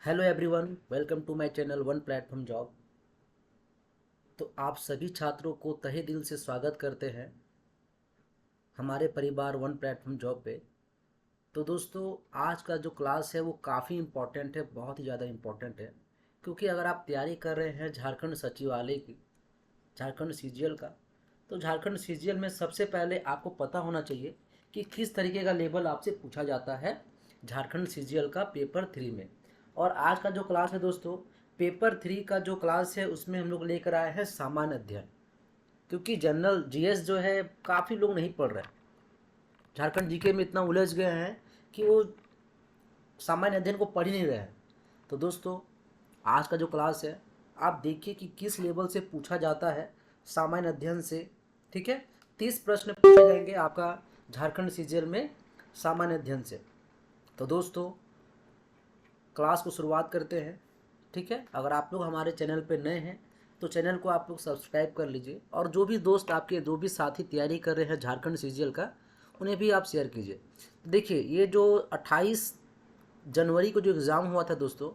Hello everyone, welcome to my channel one platform job. तो आप सभी छात्रों को तहे दिल से स्वागत करते हैं हमारे परिवार वन प्लेटफॉर्म जॉब पे। तो दोस्तों, आज का जो क्लास है वो काफ़ी इम्पोर्टेंट है, बहुत ही ज़्यादा इम्पोर्टेंट है। क्योंकि अगर आप तैयारी कर रहे हैं झारखंड सचिवालय की, झारखंड सीजीएल का, तो झारखंड सीजीएल में सबसे पहले आपको पता होना चाहिए कि किस तरीके का लेवल आपसे पूछा जाता है झारखंड सीजीएल का पेपर 3 में। और आज का जो क्लास है दोस्तों, पेपर 3 का जो क्लास है उसमें हम लोग लेकर आए हैं सामान्य अध्ययन। क्योंकि जनरल जीएस जो है काफ़ी लोग नहीं पढ़ रहे हैं, झारखंड जीके में इतना उलझ गए हैं कि वो सामान्य अध्ययन को पढ़ ही नहीं रहे हैं। तो दोस्तों, आज का जो क्लास है आप देखिए कि किस लेवल से पूछा जाता है सामान्य अध्ययन से। ठीक है, 30 प्रश्न पूछे जाएंगे आपका झारखंड सीजीएल में सामान्य अध्ययन से। तो दोस्तों, क्लास को शुरुआत करते हैं। ठीक है, अगर आप लोग हमारे चैनल पर नए हैं तो चैनल को आप लोग सब्सक्राइब कर लीजिए, और जो भी दोस्त आपके जो भी साथी तैयारी कर रहे हैं झारखंड सीजीएल का, उन्हें भी आप शेयर कीजिए। देखिए, ये जो 28 जनवरी को जो एग्ज़ाम हुआ था दोस्तों,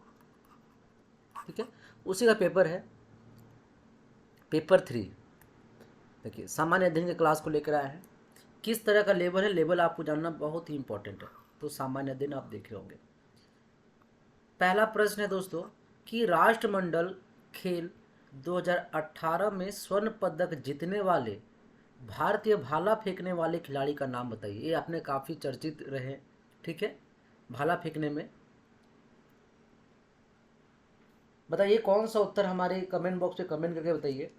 ठीक है, उसी का पेपर है पेपर 3। देखिए, सामान्य अध्ययन के क्लास को लेकर आए हैं। किस तरह का लेवल है, लेवल आपको जानना बहुत ही इंपॉर्टेंट है। तो सामान्य अध्ययन आप देख रहे होंगे। पहला प्रश्न है दोस्तों कि राष्ट्रमंडल खेल 2018 में स्वर्ण पदक जीतने वाले भारतीय भाला फेंकने वाले खिलाड़ी का नाम बताइए। ये आपने काफ़ी चर्चित रहे, ठीक है, भाला फेंकने में। बताइए कौन सा उत्तर, हमारे कमेंट बॉक्स में कमेंट करके बताइए।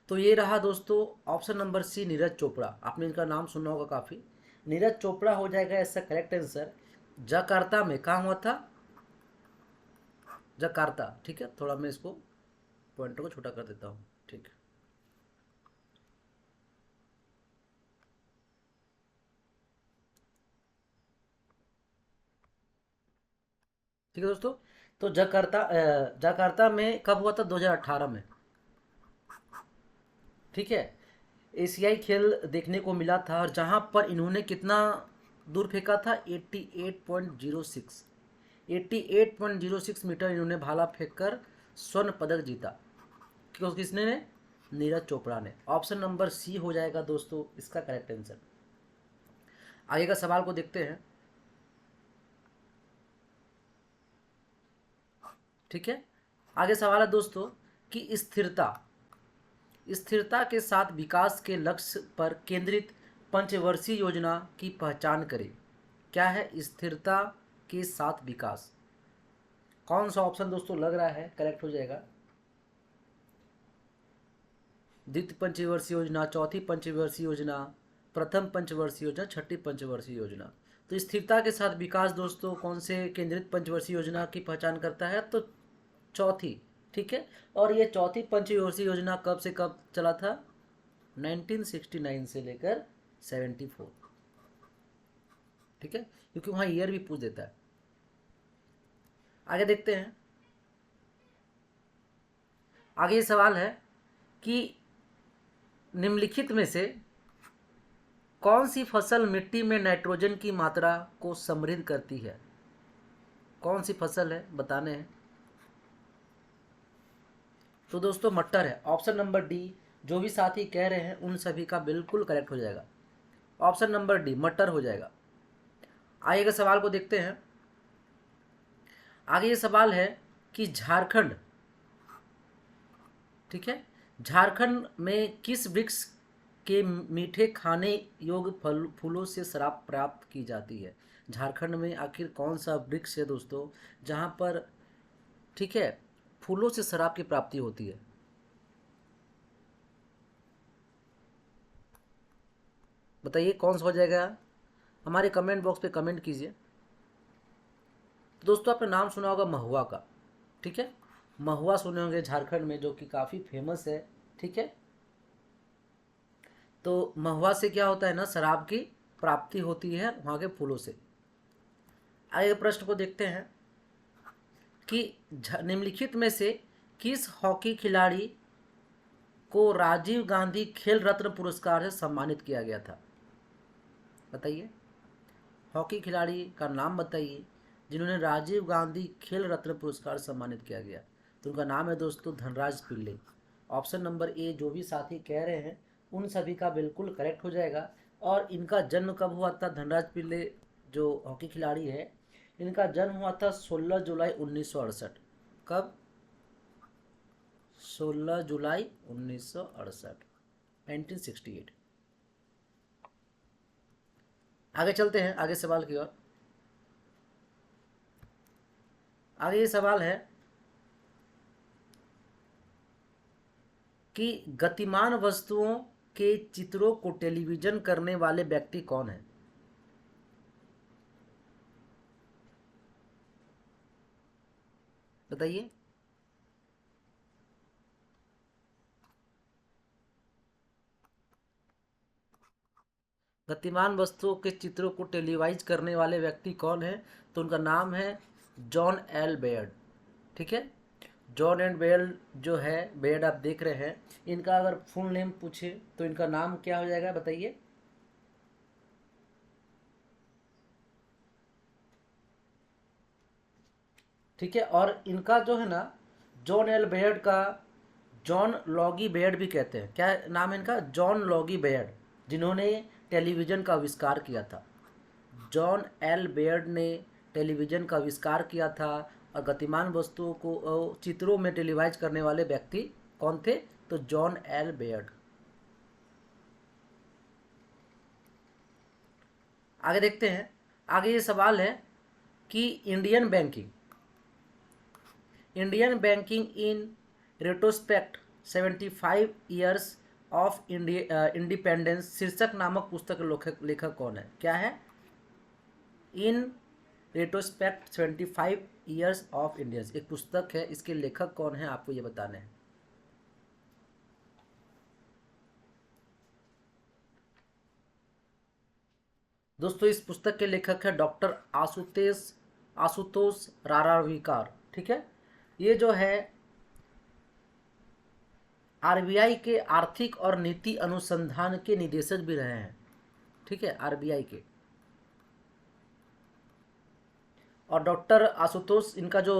तो ये रहा दोस्तों option number C, Neeraj Chopra. आपने इनका नाम सुना होगा काफ़ी। नीरज चोपड़ा हो जाएगा इसका करेक्ट आंसर। जकार्ता में कहाँ हुआ था? जकार्ता। ठीक है, थोड़ा मैं इसको पॉइंटर को छोटा कर देता हूँ। ठीक है, ठीक है दोस्तों। तो जकार्ता में कब हुआ था? 2018 में। ठीक है, एशियाई खेल देखने को मिला था, और जहाँ पर इन्होंने कितना दूर फेंका था? 88.06, 88.06 मीटर इन्होंने भाला फेंक कर स्वर्ण पदक जीता। क्यों? किसने ने? नीरज चोपड़ा ने। ऑप्शन नंबर सी हो जाएगा दोस्तों इसका करेक्ट आंसर। आगे का सवाल को देखते हैं। ठीक है, आगे सवाल है दोस्तों कि स्थिरता स्थिरता के साथ विकास के लक्ष्य पर केंद्रित पंचवर्षीय योजना की पहचान करें। क्या है स्थिरता के साथ विकास? कौन सा ऑप्शन दोस्तों लग रहा है करेक्ट हो जाएगा? द्वितीय पंचवर्षीय योजना, चौथी पंचवर्षीय योजना, प्रथम पंचवर्षीय योजना, छठी पंचवर्षीय योजना। तो स्थिरता के साथ विकास दोस्तों कौन से केंद्रित पंचवर्षीय योजना की पहचान करता है? तो चौथी। ठीक है, और ये चौथी पंचवर्षीय योजना कब से कब चला था? 1969 से लेकर 74। ठीक है, क्योंकि वहाँ ईयर भी पूछ देता है। आगे देखते हैं। आगे ये सवाल है कि निम्नलिखित में से कौन सी फसल मिट्टी में नाइट्रोजन की मात्रा को समृद्ध करती है? कौन सी फसल है, बताने हैं। तो दोस्तों मटर है। ऑप्शन नंबर डी, जो भी साथी कह रहे हैं उन सभी का बिल्कुल करेक्ट हो जाएगा। ऑप्शन नंबर डी मटर हो जाएगा। आगे के सवाल को देखते हैं। आगे ये सवाल है कि झारखंड, ठीक है, झारखंड में किस वृक्ष के मीठे खाने योग्य फूलों से शराब प्राप्त की जाती है? झारखंड में आखिर कौन सा वृक्ष है दोस्तों जहाँ पर, ठीक है, फूलों से शराब की प्राप्ति होती है? बताइए कौन सा हो जाएगा। हमारे कमेंट बॉक्स पे कमेंट कीजिए। दोस्तों, आपने नाम सुना होगा महुआ का। ठीक है, महुआ सुने होंगे झारखंड में, जो कि काफ़ी फेमस है। ठीक है, तो महुआ से क्या होता है ना, शराब की प्राप्ति होती है वहाँ के फूलों से। आगे प्रश्न को देखते हैं कि निम्नलिखित में से किस हॉकी खिलाड़ी को राजीव गांधी खेल रत्न पुरस्कार से सम्मानित किया गया था? बताइए। हॉकी खिलाड़ी का नाम बताइए जिन्होंने राजीव गांधी खेल रत्न पुरस्कार सम्मानित किया गया। तो उनका नाम है दोस्तों धनराज पिल्ले। ऑप्शन नंबर ए जो भी साथी कह रहे हैं उन सभी का बिल्कुल करेक्ट हो जाएगा। और इनका जन्म कब हुआ था? धनराज पिल्ले जो हॉकी खिलाड़ी है, इनका जन्म हुआ था 16 जुलाई 1968। कब? 16 जुलाई 1968, 1968। आगे चलते हैं आगे सवाल की ओर। आगे ये सवाल है कि गतिमान वस्तुओं के चित्रों को टेलीविजन करने वाले व्यक्ति कौन है? बताइए। गतिमान वस्तुओं के चित्रों को टेलीवाइज करने वाले व्यक्ति कौन है? तो उनका नाम है जॉन एल बेयर्ड। ठीक है, जॉन एंड बेयल जो है, बेयर्ड आप देख रहे हैं, इनका अगर फुल नेम पूछे तो इनका नाम क्या हो जाएगा? बताइए। ठीक है, और इनका जो है ना, जॉन एल बेयर्ड का जॉन लॉगी बेयर्ड भी कहते हैं। क्या नाम है इनका? जॉन लॉगी बेयर्ड, जिन्होंने टेलीविज़न का आविष्कार किया था। जॉन एल बेयर्ड ने टेलीविज़न का आविष्कार किया था। और गतिमान वस्तुओं को चित्रों में टेलीवाइज करने वाले व्यक्ति कौन थे? तो जॉन एल बेयर्ड। आगे देखते हैं। आगे ये सवाल है कि Indian banking in retrospect 75 years of independence शीर्षक नामक पुस्तक लेखक लेखक कौन है? क्या है? इन रेट्रोस्पेक्ट 75 ईयर्स ऑफ इंडियंस एक पुस्तक है, इसके लेखक कौन है आपको ये बताना है। दोस्तों इस पुस्तक के लेखक है डॉक्टर आशुतोष राराविकार। ठीक है, ये जो है आरबीआई के आर्थिक और नीति अनुसंधान के निदेशक भी रहे हैं। ठीक है, आरबीआई के। और डॉक्टर आशुतोष इनका जो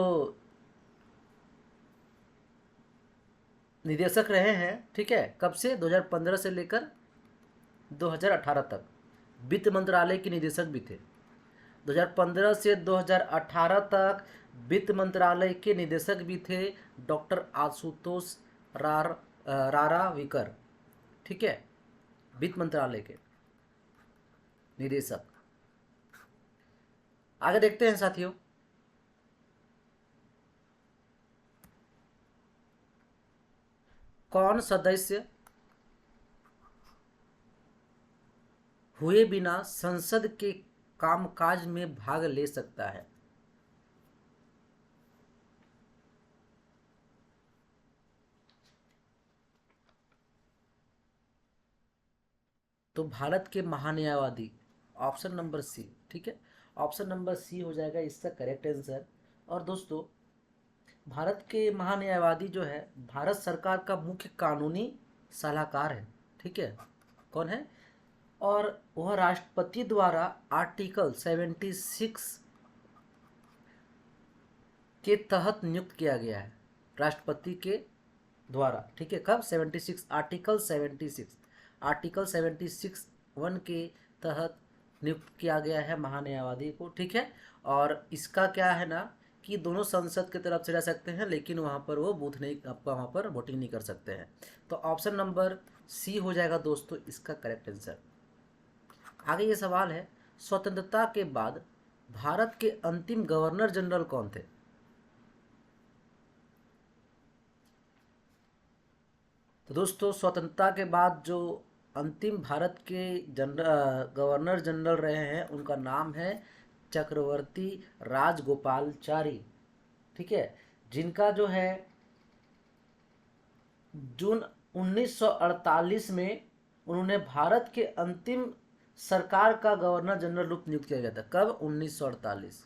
निदेशक रहे हैं, ठीक है, कब से? 2015 से लेकर 2018 तक वित्त मंत्रालय के निदेशक भी थे। 2015 से 2018 तक वित्त मंत्रालय के निदेशक भी थे डॉक्टर आशुतोष राराविकर। ठीक है, वित्त मंत्रालय के निदेशक। आगे देखते हैं साथियों। कौन सदस्य हुए बिना संसद के कामकाज में भाग ले सकता है? तो भारत के महान्यायवादी, ऑप्शन नंबर सी। ठीक है, ऑप्शन नंबर सी हो जाएगा इसका करेक्ट आंसर। और दोस्तों भारत के महान्यायवादी जो है भारत सरकार का मुख्य कानूनी सलाहकार है। ठीक है, कौन है? और वह राष्ट्रपति द्वारा आर्टिकल 76 के तहत नियुक्त किया गया है, राष्ट्रपति के द्वारा। ठीक है, कब? 76, आर्टिकल 76, आर्टिकल 76(1) के तहत नियुक्त किया गया है महान्यायवादी को। ठीक है, और इसका क्या है ना कि दोनों संसद की तरफ से रह सकते हैं, लेकिन वहाँ पर वो बूथ नहीं, आपका वहाँ पर वोटिंग नहीं कर सकते हैं। तो ऑप्शन नंबर सी हो जाएगा दोस्तों इसका करेक्ट आंसर। आगे ये सवाल है, स्वतंत्रता के बाद भारत के अंतिम गवर्नर जनरल कौन थे? तो दोस्तों स्वतंत्रता के बाद जो अंतिम भारत के गवर्नर जनरल रहे हैं उनका नाम है चक्रवर्ती राजगोपालचारी। ठीक है, जिनका जो है जून 1948 में उन्होंने भारत के अंतिम सरकार का गवर्नर जनरल रूप नियुक्त किया गया था। कब? 1948,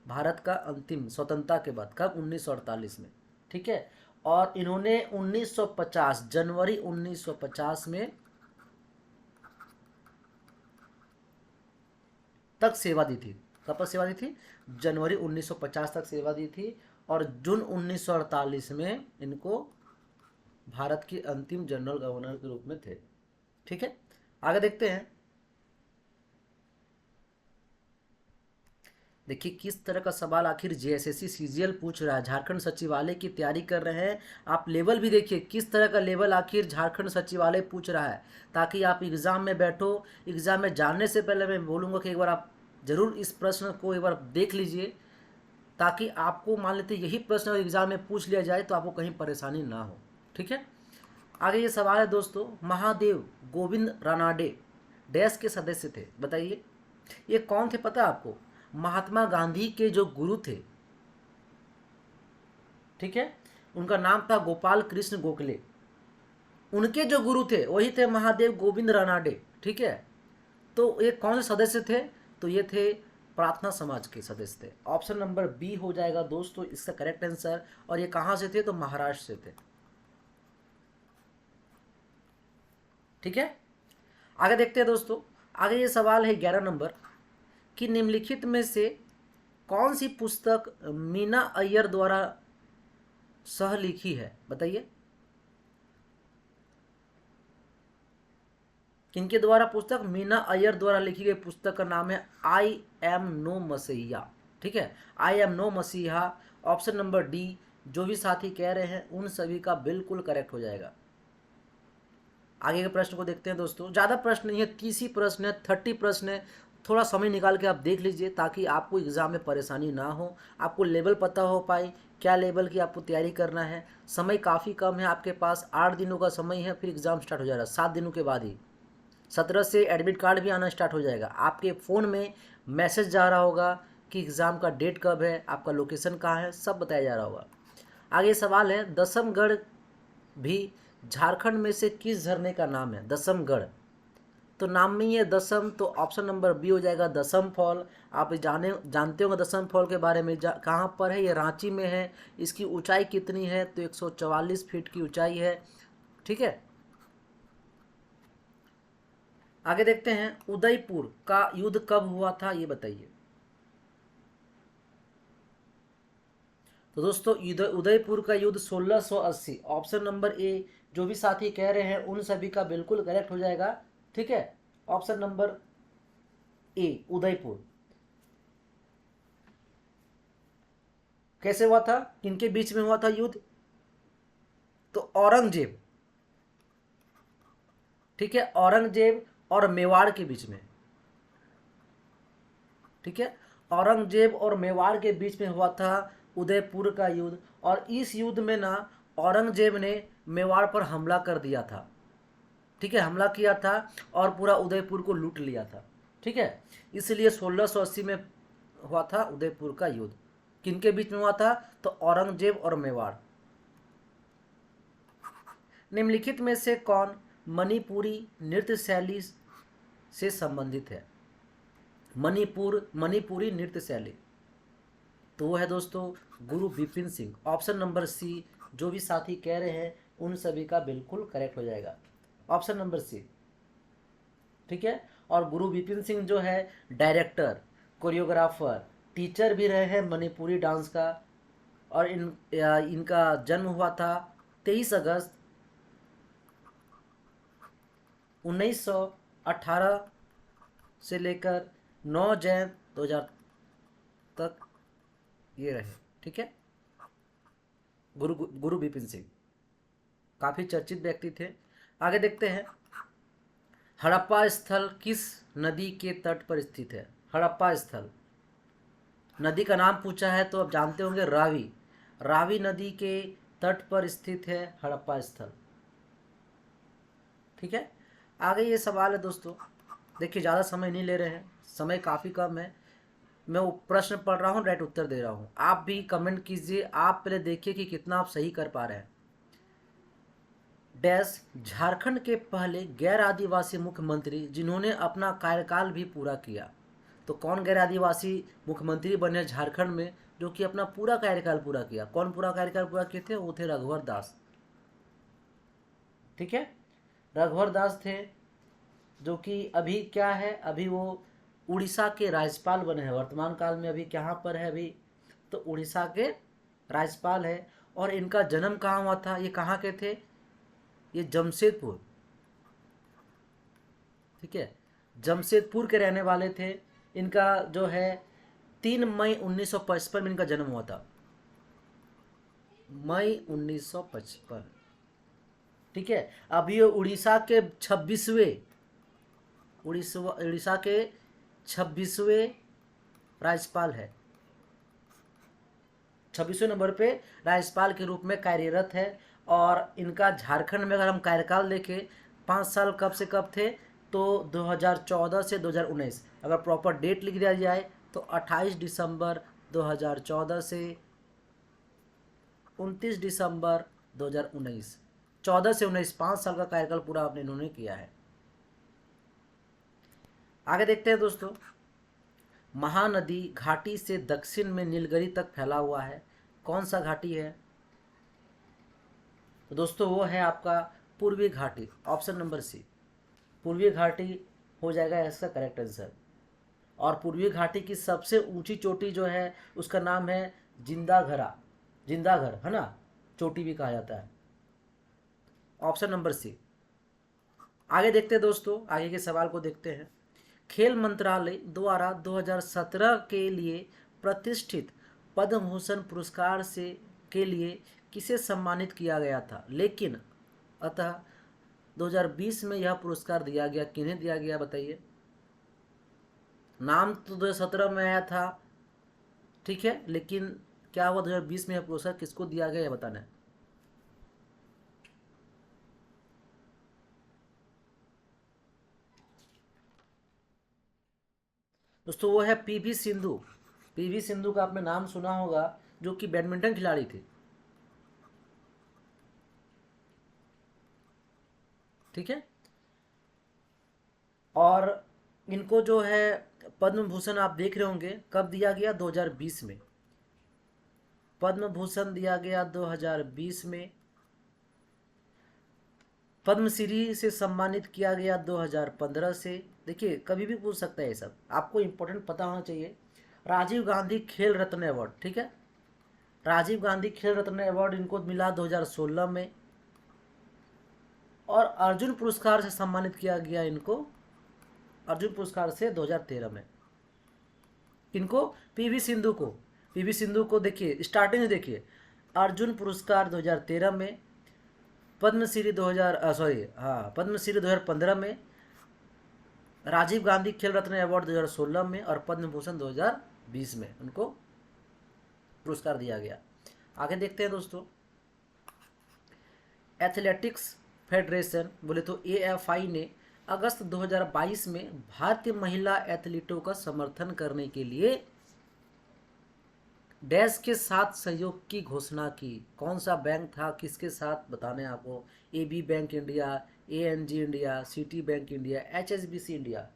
भारत का अंतिम स्वतंत्रता के बाद। कब? 1948 में। ठीक है, और इन्होंने 1950 जनवरी 1950 में तक सेवा दी थी। कब तक सेवा दी थी? जनवरी 1950 तक सेवा दी थी और जून 1948 में इनको भारत के अंतिम जनरल गवर्नर के रूप में थे। ठीक है, आगे देखते हैं। देखिए किस तरह का सवाल आखिर जेएसएससी सीजीएल पूछ रहा है। झारखंड सचिवालय की तैयारी कर रहे हैं आप, लेवल भी देखिए किस तरह का लेवल आखिर झारखंड सचिवालय पूछ रहा है, ताकि आप एग्ज़ाम में बैठो। एग्ज़ाम में जानने से पहले मैं बोलूँगा कि एक बार आप ज़रूर इस प्रश्न को एक बार देख लीजिए, ताकि आपको मान लेते यही प्रश्न एग्ज़ाम में पूछ लिया जाए तो आपको कहीं परेशानी ना हो। ठीक है, आगे ये सवाल है दोस्तों, महादेव गोविंद रानाडे डैश के सदस्य थे, बताइए। ये कौन थे पता है आपको? महात्मा गांधी के जो गुरु थे। ठीक है, उनका नाम था गोपाल कृष्ण गोखले। उनके जो गुरु थे वही थे महादेव गोविंद रानाडे। ठीक है, तो ये कौन से सदस्य थे? तो ये थे प्रार्थना समाज के सदस्य थे। ऑप्शन नंबर बी हो जाएगा दोस्तों इसका करेक्ट आंसर। और ये कहाँ से थे? तो महाराष्ट्र से थे। ठीक है, आगे देखते हैं दोस्तों। आगे ये सवाल है 11 नंबर कि निम्नलिखित में से कौन सी पुस्तक मीना अय्यर द्वारा सह लिखी है, बताइए। किनके द्वारा पुस्तक? मीना अय्यर द्वारा लिखी गई पुस्तक का नाम है आई एम नो मसीहा। ठीक है, आई एम नो मसीहा। ऑप्शन नंबर डी, जो भी साथी कह रहे हैं उन सभी का बिल्कुल करेक्ट हो जाएगा। आगे के प्रश्न को देखते हैं दोस्तों। ज़्यादा प्रश्न नहीं है, 30 ही प्रश्न है, 30 प्रश्न है। थोड़ा समय निकाल के आप देख लीजिए ताकि आपको एग्ज़ाम में परेशानी ना हो, आपको लेवल पता हो पाए क्या लेवल की आपको तैयारी करना है। समय काफ़ी कम है आपके पास, 8 दिनों का समय है, फिर एग्ज़ाम स्टार्ट हो जाएगा 7 दिनों के बाद ही। 17 से एडमिट कार्ड भी आना स्टार्ट हो जाएगा। आपके फ़ोन में मैसेज जा रहा होगा कि एग्ज़ाम का डेट कब है, आपका लोकेशन कहाँ है, सब बताया जा रहा होगा। आगे सवाल है, दसमगढ़ भी झारखंड में से किस झरने का नाम है? दसमगढ़, तो नाम में ही है दसम, तो ऑप्शन नंबर बी हो जाएगा दसम फॉल। आप जानते होंगे दसम फॉल के बारे में। कहाँ पर है? ये रांची में है। इसकी ऊंचाई कितनी है? तो 144 फीट की ऊंचाई है। ठीक है, आगे देखते हैं। उदयपुर का युद्ध कब हुआ था, ये बताइए। तो दोस्तों उदयपुर का युद्ध 1680। ऑप्शन नंबर ए, जो भी साथी कह रहे हैं उन सभी का बिल्कुल करेक्ट हो जाएगा। ठीक है, ऑप्शन नंबर ए उदयपुर। कैसे हुआ था, किनके बीच में हुआ था युद्ध? तो औरंगजेब, ठीक है, औरंगजेब और मेवाड़ के बीच में। ठीक है, औरंगजेब और मेवाड़ के बीच में हुआ था उदयपुर का युद्ध। और इस युद्ध में ना औरंगजेब ने मेवाड़ पर हमला कर दिया था। ठीक है, हमला किया था और पूरा उदयपुर को लूट लिया था। ठीक है, इसलिए 1680 में हुआ था उदयपुर का युद्ध। किनके बीच में हुआ था? तो औरंगजेब और मेवाड़। निम्नलिखित में से कौन मणिपुरी नृत्य शैली से संबंधित है? मणिपुरी नृत्य शैली, तो वो है दोस्तों Guru Bipin Singh. Option number C, जो भी साथी कह रहे हैं उन सभी का बिल्कुल करेक्ट हो जाएगा, ऑप्शन नंबर सी। ठीक है, और गुरु बिपिन सिंह जो है डायरेक्टर, कोरियोग्राफर, टीचर भी रहे हैं मणिपुरी डांस का। और इनका जन्म हुआ था 23 अगस्त 1918 से लेकर 9 जनवरी 2000 तक ये रहे। ठीक है, गुरु बिपिन सिंह काफ़ी चर्चित व्यक्ति थे। आगे देखते हैं। हड़प्पा स्थल किस नदी के तट पर स्थित है? हड़प्पा स्थल, नदी का नाम पूछा है तो आप जानते होंगे रावी। रावी नदी के तट पर स्थित है हड़प्पा स्थल। ठीक है, आगे ये सवाल है दोस्तों। देखिए ज़्यादा समय नहीं ले रहे हैं, समय काफ़ी कम है। मैं वो प्रश्न पढ़ रहा हूँ, डायरेक्ट उत्तर दे रहा हूँ। आप भी कमेंट कीजिए, आप पहले देखिए कि कितना आप सही कर पा रहे हैं। डैश झारखंड के पहले गैर आदिवासी मुख्यमंत्री जिन्होंने अपना कार्यकाल भी पूरा किया। तो कौन गैर आदिवासी मुख्यमंत्री बने झारखंड में जो कि अपना पूरा कार्यकाल पूरा किया? कौन पूरा कार्यकाल पूरा किए थे? वो थे रघुवर दास। ठीक है, रघुवर दास थे, जो कि अभी क्या है, अभी वो उड़ीसा के राज्यपाल बने हैं वर्तमान काल में। अभी कहाँ पर है अभी, तो उड़ीसा के राज्यपाल है। और इनका जन्म कहाँ हुआ था, ये कहाँ के थे, ये जमशेदपुर, ठीक है, जमशेदपुर के रहने वाले थे। इनका जो है 3 मई 1955 में इनका जन्म हुआ था, मई 1955, ठीक है। अब ये उड़ीसा के 26वें, उड़ीसा के 26वें राज्यपाल है, 26वें नंबर पे राज्यपाल के रूप में कार्यरत है। और इनका झारखंड में अगर हम कार्यकाल देखें 5 साल कब से कब थे, तो 2014 से 2019, अगर प्रॉपर डेट लिख दिया जाए तो 28 दिसंबर 2014 से 29 दिसंबर 2019, 14 से 19, 5 साल का कार्यकाल पूरा आपने इन्होंने किया है। आगे देखते हैं दोस्तों, महानदी घाटी से दक्षिण में नीलगिरी तक फैला हुआ है, कौन सा घाटी है, तो दोस्तों वो है आपका पूर्वी घाटी, ऑप्शन नंबर सी, पूर्वी घाटी हो जाएगा इसका करेक्ट आंसर। और पूर्वी घाटी की सबसे ऊंची चोटी जो है उसका नाम है जिंदाघरा, जिंदाघर है ना, चोटी भी कहा जाता है, ऑप्शन नंबर सी। आगे देखते हैं दोस्तों, आगे के सवाल को देखते हैं। खेल मंत्रालय द्वारा 2017 के लिए प्रतिष्ठित पद्म भूषण पुरस्कार से के लिए किसे सम्मानित किया गया था, लेकिन अतः 2020 में यह पुरस्कार दिया गया, किन्हें दिया गया बताइए। नाम तो 2017 में आया था, ठीक है, लेकिन क्या हुआ 2020 में यह पुरस्कार किसको दिया गया, यह बताना है। दोस्तों वो है पीवी सिंधु। पीवी सिंधु का आपने नाम सुना होगा, जो कि बैडमिंटन खिलाड़ी थे, ठीक है। और इनको जो है पद्म भूषण आप देख रहे होंगे कब दिया गया, 2020 में। पद्म भूषण दिया गया 2020 में। पद्मश्री से सम्मानित किया गया 2015 से। देखिए कभी भी पूछ सकता है ये सब, आपको इंपॉर्टेंट पता होना चाहिए। राजीव गांधी खेल रत्न अवार्ड, ठीक है, राजीव गांधी खेल रत्न अवार्ड इनको मिला 2016 में। और अर्जुन पुरस्कार से सम्मानित किया गया इनको, अर्जुन पुरस्कार से 2013 में। इनको पीवी सिंधु को, पीवी सिंधु को देखिए स्टार्टिंग में देखिए, अर्जुन पुरस्कार 2013 में, पद्मश्री 2015 में, राजीव गांधी खेल रत्न अवार्ड 2016 में, और पद्म भूषण 2020 में उनको पुरस्कार दिया गया। आगे देखते हैं दोस्तों, एथलेटिक्स फेडरेशन बोले तो एएफआई ने अगस्त 2022 में भारतीय महिला एथलीटों का समर्थन करने के लिए डैश के साथ सहयोग की घोषणा की। कौन सा बैंक था, किसके साथ बताने आपको, AB bank India, ANZ India, Citibank India, HSBC India.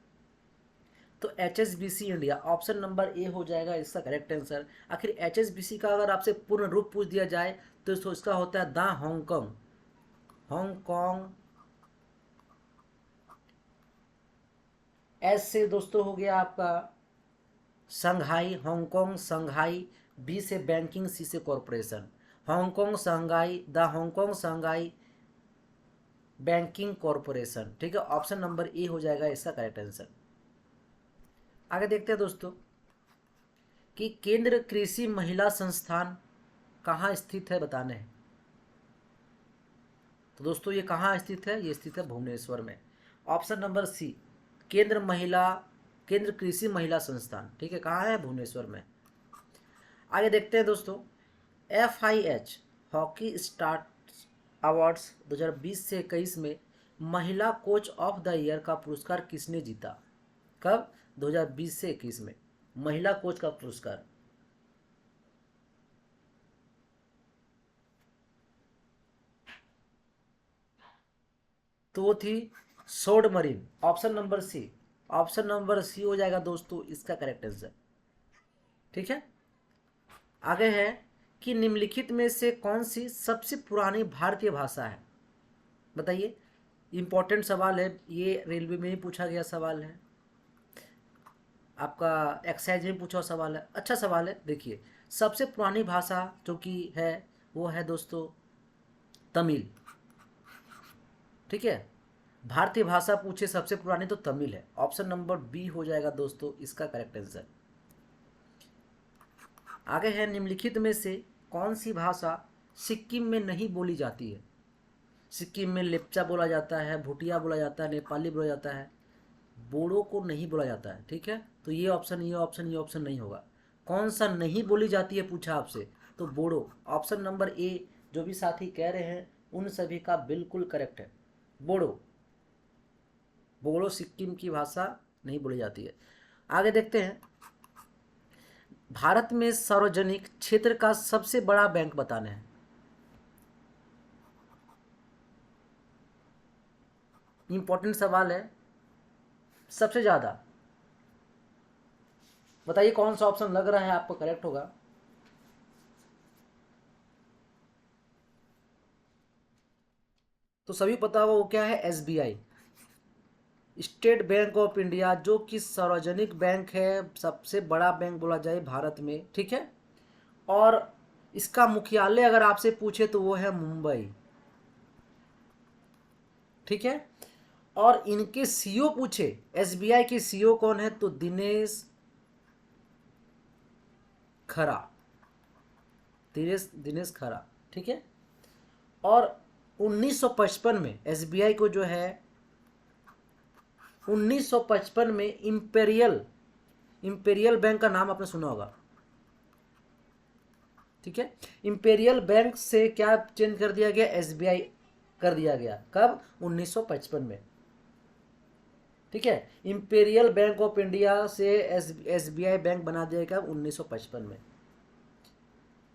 तो HSBC India, option number A हो जाएगा इसका करेक्ट आंसर। आखिर एचएसबीसी का अगर आपसे पूर्ण रूप पूछ दिया जाए तो इसका होता है द हांगकांग, हांगकांग। एस से दोस्तों हो गया आपका संघाई, हांगकांग संघाई। बी से बैंकिंग, सी से corporation, Hong Kong Shanghai, the Hong Kong Shanghai banking corporation, ठीक है, ऑप्शन नंबर ए हो जाएगा इसका करेक्ट आंसर। आगे देखते हैं दोस्तों कि केंद्र कृषि महिला संस्थान कहाँ स्थित है, बताने हैं। तो दोस्तों ये कहाँ स्थित है, ये स्थित है भुवनेश्वर में, ऑप्शन नंबर सी, केंद्र कृषि महिला संस्थान, ठीक है, कहाँ है, भुवनेश्वर में। आगे देखते हैं दोस्तों, FIH हॉकी स्टार्स अवार्ड्स 2020 से 21 में महिला कोच ऑफ द ईयर का पुरस्कार किसने जीता, कब, 2020 से 21 में महिला कोच का पुरस्कार। तो वो थी सोड मरीन, option number C, option number C हो जाएगा दोस्तों इसका करेक्ट आंसर, ठीक है। आगे है कि निम्नलिखित में से कौन सी सबसे पुरानी भारतीय भाषा है, बताइए। इंपॉर्टेंट सवाल है ये, रेलवे में ही पूछा गया सवाल है। आपका एक्साइज में पूछा हुआ सवाल है, अच्छा सवाल है। देखिए, सबसे पुरानी भाषा जो कि है वो है दोस्तों तमिल। ठीक है, भारतीय भाषा पूछे सबसे पुरानी तो तमिल है। ऑप्शन नंबर बी हो जाएगा दोस्तों इसका करेक्ट आंसर। आगे है, निम्नलिखित में से कौन सी भाषा सिक्किम में नहीं बोली जाती है? सिक्किम में लेप्चा बोला जाता है, भूटिया बोला जाता है, नेपाली बोला जाता है, बोडो को नहीं बोला जाता है। ठीक है, तो ये ऑप्शन, ये ऑप्शन, ये ऑप्शन नहीं होगा। कौन सा नहीं बोली जाती है पूछा आपसे, तो बोडो। ऑप्शन नंबर ए जो भी साथी कह रहे हैं उन सभी का बिल्कुल करेक्ट है, बोडो। बोडो सिक्किम की भाषा नहीं बोली जाती है। आगे देखते हैं, भारत में सार्वजनिक क्षेत्र का सबसे बड़ा बैंक बताने हैं। इंपॉर्टेंट सवाल है, सबसे ज्यादा। बताइए कौन सा ऑप्शन लग रहा है आपको करेक्ट होगा। तो सभी पता होगा वो क्या है, SBI, state bank of India, जो कि सार्वजनिक बैंक है, सबसे बड़ा बैंक बोला जाए भारत में। ठीक है, और इसका मुख्यालय अगर आपसे पूछे तो वो है मुंबई। ठीक है, और इनके सीईओ पूछे, एसबीआई के सीईओ कौन है, तो दिनेश खरा, दिनेश दिनेश खरा। ठीक है, और 1955 में एसबीआई को जो है 1955 में इंपेरियल इंपेरियल बैंक का नाम आपने सुना होगा। ठीक है, इंपेरियल बैंक से क्या चेंज कर दिया गया, एसबीआई कर दिया गया। कब, 1955 में। ठीक है, इंपेरियल बैंक ऑफ इंडिया से एसबीआई बैंक बना दिया गया 1955 में।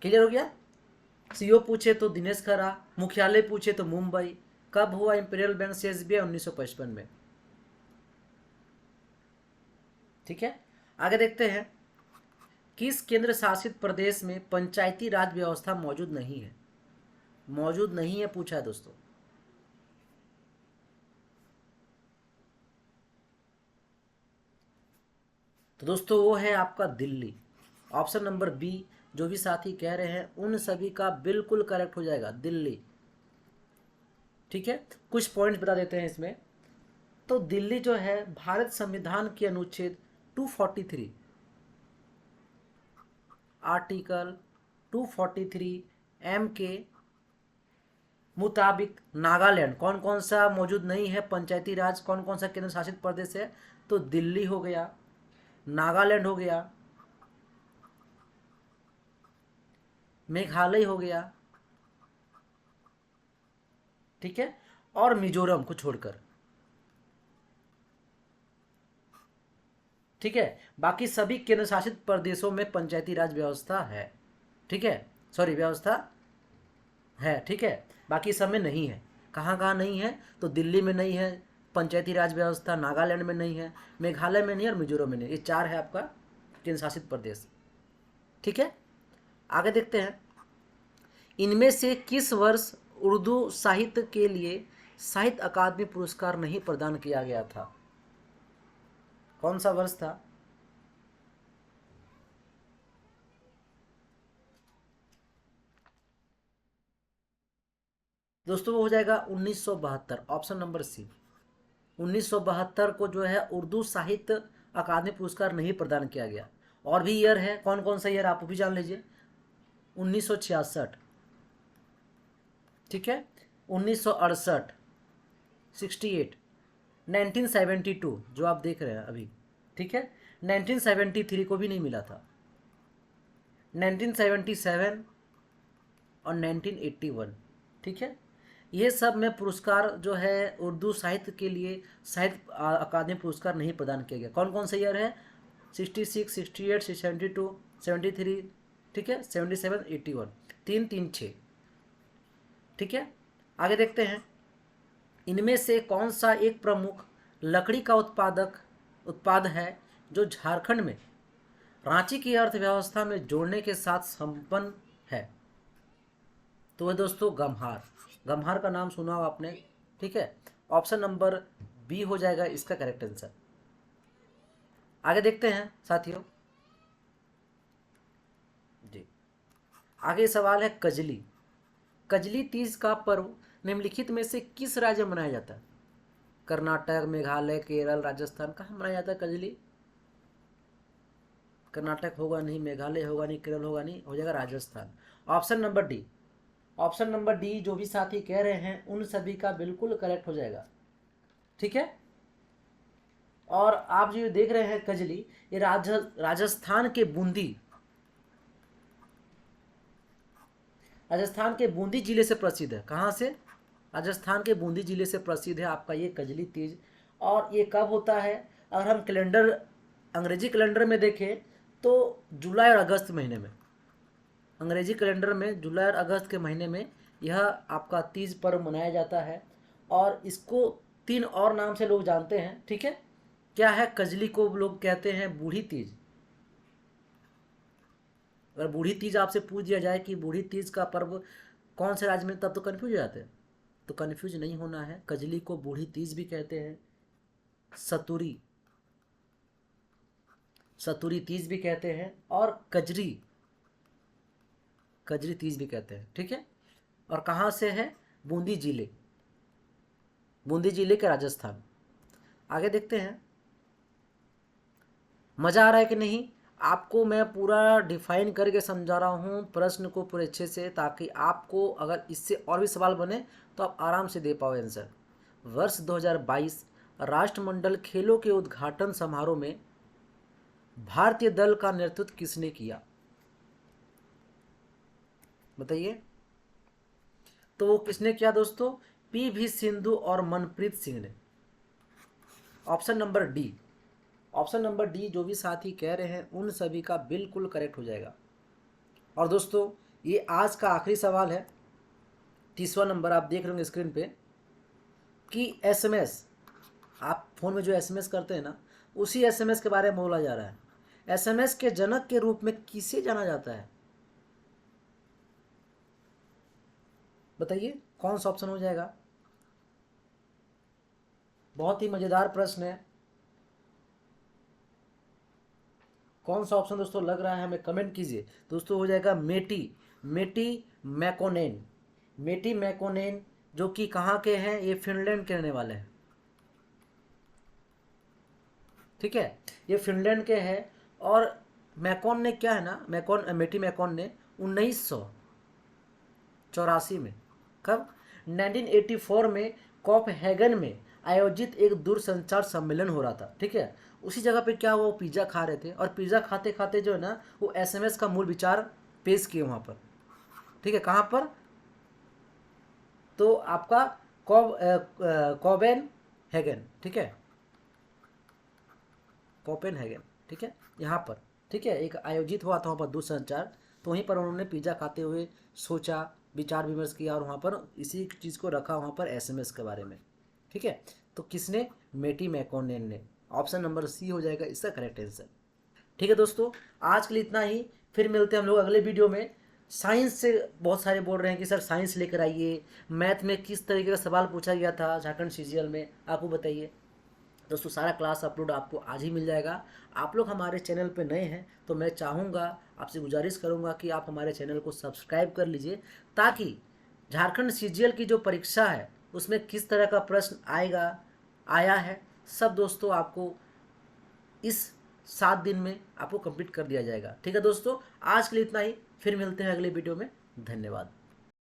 क्लियर हो गया। सीईओ पूछे तो दिनेश खरा, मुख्यालय पूछे तो मुंबई। कब हुआ इंपेरियल बैंक से एसबीआई, 1955 में। ठीक है, आगे देखते हैं, किस केंद्र शासित प्रदेश में पंचायती राज व्यवस्था मौजूद नहीं है? मौजूद नहीं है पूछा है दोस्तों। तो दोस्तों वो है आपका दिल्ली। ऑप्शन नंबर बी जो भी साथी कह रहे हैं उन सभी का बिल्कुल करेक्ट हो जाएगा, दिल्ली। ठीक है, कुछ पॉइंट्स बता देते हैं इसमें। तो दिल्ली जो है भारत संविधान के अनुच्छेद 243, आर्टिकल 243 एम के मुताबिक नागालैंड कौन कौन सा मौजूद नहीं है, पंचायती राज कौन कौन सा केंद्र शासित प्रदेश है, तो दिल्ली हो गया, नागालैंड हो गया, मेघालय हो गया। ठीक है, और मिजोरम को छोड़कर। ठीक है, बाकी सभी केंद्र शासित प्रदेशों में पंचायती राज व्यवस्था है। ठीक है, सॉरी, व्यवस्था है। ठीक है, बाकी सब में नहीं है। कहाँ कहाँ नहीं है, तो दिल्ली में नहीं है पंचायती राज व्यवस्था, नागालैंड में नहीं है, मेघालय में नहीं है, और मिजोरम में नहीं। ये चार है आपका केंद्र शासित प्रदेश। ठीक है, आगे देखते हैं, इनमें से किस वर्ष उर्दू साहित्य के लिए साहित्य अकादमी पुरस्कार नहीं प्रदान किया गया था? कौन सा वर्ष था? दोस्तों वो हो जाएगा 1972, ऑप्शन नंबर सी। 1972 को जो है उर्दू साहित्य अकादमी पुरस्कार नहीं प्रदान किया गया। और भी ईयर है, कौन कौन सा ईयर आप भी जान लीजिए। 1966, ठीक है, 1968, 68, 1972 जो आप देख रहे हैं अभी। ठीक है, 1973 को भी नहीं मिला था, 1977 और 1981। ठीक है, ये सब में पुरस्कार जो है उर्दू साहित्य के लिए साहित्य अकादमी पुरस्कार नहीं प्रदान किया गया। कौन कौन सा ईयर है, 66, 68, 72, 73, ठीक है, 77, 81, 3, 3, 6। ठीक है, आगे देखते हैं, इनमें से कौन सा एक प्रमुख लकड़ी का उत्पाद है जो झारखंड में रांची की अर्थव्यवस्था में जोड़ने के साथ संपन्न है? तो वह दोस्तों गम्हार। गम्हार का नाम सुना हो आपने। ठीक है, ऑप्शन नंबर बी हो जाएगा इसका करेक्ट आंसर। आगे देखते हैं साथियों जी। आगे सवाल है कजली। कजली तीज का पर्व निम्नलिखित में से किस राज्य में मनाया जाता है? कर्नाटक, मेघालय, केरल, राजस्थान, कहाँ मनाया जाता है कजली? कर्नाटक होगा नहीं, मेघालय होगा नहीं, केरल होगा नहीं, हो जाएगा Rajasthan. Option number D. Option number D जो भी साथी कह रहे हैं उन सभी का बिल्कुल करेक्ट हो जाएगा। ठीक है। और आप जो देख रहे हैं कजली, ये राजस्थान के बूंदी, राजस्थान के बूंदी जिले से प्रसिद्ध है। कहाँ से? राजस्थान के बूंदी जिले से प्रसिद्ध है आपका ये कजली तीज। और ये कब होता है? अगर हम कैलेंडर, अंग्रेजी कैलेंडर में देखें तो जुलाई और अगस्त महीने में, अंग्रेजी कैलेंडर में जुलाई और अगस्त के महीने में यह आपका तीज पर्व मनाया जाता है। और इसको 3 और नाम से लोग जानते हैं। ठीक है। क्या है? कजली को लोग कहते हैं बूढ़ी तीज। अगर बूढ़ी तीज आपसे पूछ दिया जाए कि बूढ़ी तीज का पर्व कौन से राज्य में, तब तो कन्फ्यूज हो जाते हैं। तो कन्फ्यूज नहीं होना है। कजली को बूढ़ी तीज भी कहते हैं, सतुरी, सतुरी तीज भी कहते हैं, और कजरी, कजरी तीज भी कहते हैं। ठीक है। और कहाँ से है? बूंदी जिले, बूंदी जिले के राजस्थान। आगे देखते हैं। मज़ा आ रहा है कि नहीं? आपको मैं पूरा डिफाइन करके समझा रहा हूँ प्रश्न को पूरे अच्छे से, ताकि आपको अगर इससे और भी सवाल बने तो आप आराम से दे पाओ आंसर। वर्ष 2022 राष्ट्रमंडल खेलों के उद्घाटन समारोह में भारतीय दल का नेतृत्व किसने किया? बताइए। तो वो किसने किया दोस्तों? पी.वी. सिंधु और मनप्रीत सिंह ने। Option number D. Option number D जो भी साथी कह रहे हैं उन सभी का बिल्कुल करेक्ट हो जाएगा। और दोस्तों ये आज का आखिरी सवाल है, 30वां नंबर। आप देख रहे होंगे स्क्रीन पे कि एसएमएस, आप फ़ोन में जो एसएमएस करते हैं ना, उसी एसएमएस के बारे में बोला जा रहा है। एसएमएस के जनक के रूप में किसे जाना जाता है? बताइए कौन सा ऑप्शन हो जाएगा? बहुत ही मज़ेदार प्रश्न है। कौन सा ऑप्शन दोस्तों लग रहा है हमें कमेंट कीजिए। दोस्तों हो जाएगा मेटी, मेटी मैकोनेन। मेटी मैकोनेन जो कि कहाँ के हैं? ये फिनलैंड के रहने वाले हैं। ठीक है। ये फिनलैंड के हैं। और मैकॉन ने क्या है ना, मैकॉन, मेटी मैकॉन ने 1984 में, कब? 1984 में कॉपहेगन में आयोजित एक दूरसंचार सम्मेलन हो रहा था। ठीक है। उसी जगह पे क्या हुआ, वो पिज़्ज़ा खा रहे थे, और पिज़्ज़ा खाते खाते जो है ना वो एसएमएस का मूल विचार पेश किए वहाँ पर। ठीक है। कहाँ पर? तो आपका कॉबेन हैगन। ठीक है, कोपेनहेगन। ठीक है, यहाँ पर। ठीक है, एक आयोजित हुआ था वहाँ पर दूरसंचार, तो वहीं पर उन्होंने पिज़्ज़ा खाते हुए सोचा, विचार विमर्श किया, और वहाँ पर इसी चीज़ को रखा वहाँ पर एसएमएस के बारे में। ठीक है। तो किसने? मेटी मैकोनेन ने। ऑप्शन नंबर सी हो जाएगा इसका करेक्ट आंसर। ठीक है दोस्तों, आज के लिए इतना ही। फिर मिलते हैं हम लोग अगले वीडियो में। साइंस से बहुत सारे बोल रहे हैं कि सर साइंस लेकर आइए, मैथ में किस तरीके का सवाल पूछा गया था झारखंड सीजीएल में, आपको बताइए। दोस्तों सारा क्लास अपलोड आपको आज ही मिल जाएगा। आप लोग हमारे चैनल पे नए हैं तो मैं चाहूँगा, आपसे गुजारिश करूँगा कि आप हमारे चैनल को सब्सक्राइब कर लीजिए, ताकि झारखंड सीजीएल की जो परीक्षा है उसमें किस तरह का प्रश्न आया है, सब दोस्तों आपको इस 7 दिन में आपको कंप्लीट कर दिया जाएगा। ठीक है दोस्तों, आज के लिए इतना ही। फिर मिलते हैं अगले वीडियो में। धन्यवाद।